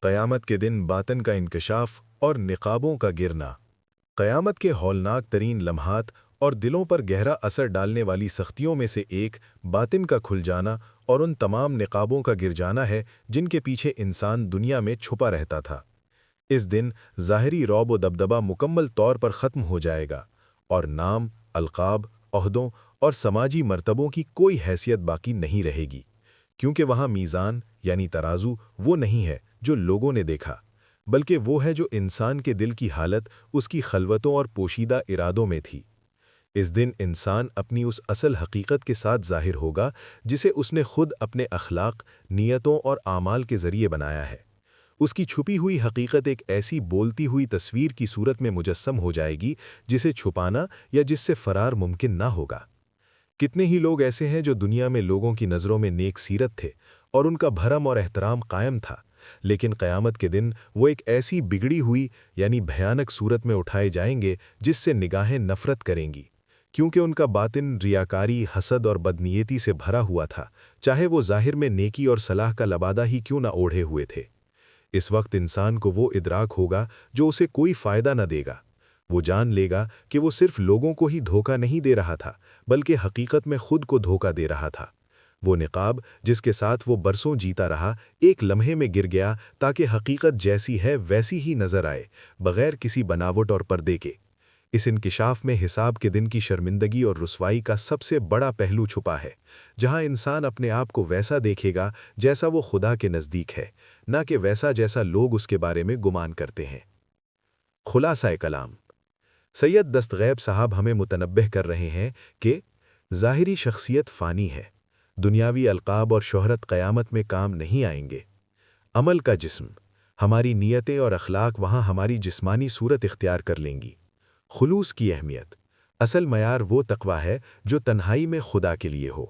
قیامت کے دن باطن کا انکشاف اور نقابوں کا گرنا۔ قیامت کے ہولناک ترین لمحات اور دلوں پر گہرا اثر ڈالنے والی سختیوں میں سے ایک باطن کا کھل جانا اور ان تمام نقابوں کا گر جانا ہے جن کے پیچھے انسان دنیا میں چھپا رہتا تھا۔ اس دن ظاہری رعب و دبدبہ مکمل طور پر ختم ہو جائے گا اور نام، القاب، عہدوں اور سماجی مرتبوں کی کوئی حیثیت باقی نہیں رہے گی، کیونکہ وہاں میزان یعنی ترازو وہ نہیں ہے جو لوگوں نے دیکھا، بلکہ وہ ہے جو انسان کے دل کی حالت اس کی خلوتوں اور پوشیدہ ارادوں میں تھی۔ اس دن انسان اپنی اس اصل حقیقت کے ساتھ ظاہر ہوگا جسے اس نے خود اپنے اخلاق، نیتوں اور اعمال کے ذریعے بنایا ہے۔ اس کی چھپی ہوئی حقیقت ایک ایسی بولتی ہوئی تصویر کی صورت میں مجسم ہو جائے گی جسے چھپانا یا جس سے فرار ممکن نہ ہوگا۔ کتنے ہی لوگ ایسے ہیں جو دنیا میں لوگوں کی نظروں میں نیک سیرت تھے اور ان کا بھرم اور احترام قائم تھا، لیکن قیامت کے دن وہ ایک ایسی بگڑی ہوئی یعنی بھیانک صورت میں اٹھائے جائیں گے جس سے نگاہیں نفرت کریں گی، کیونکہ ان کا باطن ریاکاری، حسد اور بدنیتی سے بھرا ہوا تھا، چاہے وہ ظاہر میں نیکی اور صلاح کا لبادہ ہی کیوں نہ اوڑھے ہوئے تھے۔ اس وقت انسان کو وہ ادراک ہوگا جو اسے کوئی فائدہ نہ دے گا۔ وہ جان لے گا کہ وہ صرف لوگوں کو ہی دھوکہ نہیں دے رہا تھا، بلکہ حقیقت میں خود کو دھوکہ دے رہا تھا۔ وہ نقاب جس کے ساتھ وہ برسوں جیتا رہا ایک لمحے میں گر گیا تاکہ حقیقت جیسی ہے ویسی ہی نظر آئے، بغیر کسی بناوٹ اور پردے کے۔ اس انکشاف میں حساب کے دن کی شرمندگی اور رسوائی کا سب سے بڑا پہلو چھپا ہے، جہاں انسان اپنے آپ کو ویسا دیکھے گا جیسا وہ خدا کے نزدیک ہے، نہ کہ ویسا جیسا لوگ اس کے بارے میں گمان کرتے ہیں۔ خلاصہ کلام: سید دستغیب صاحب ہمیں متنبہ کر رہے ہیں کہ ظاہری شخصیت فانی ہے، دنیاوی القاب اور شہرت قیامت میں کام نہیں آئیں گے۔ عمل کا جسم، ہماری نیتیں اور اخلاق وہاں ہماری جسمانی صورت اختیار کر لیں گی۔ خلوص کی اہمیت، اصل معیار وہ تقویٰ ہے جو تنہائی میں خدا کے لیے ہو۔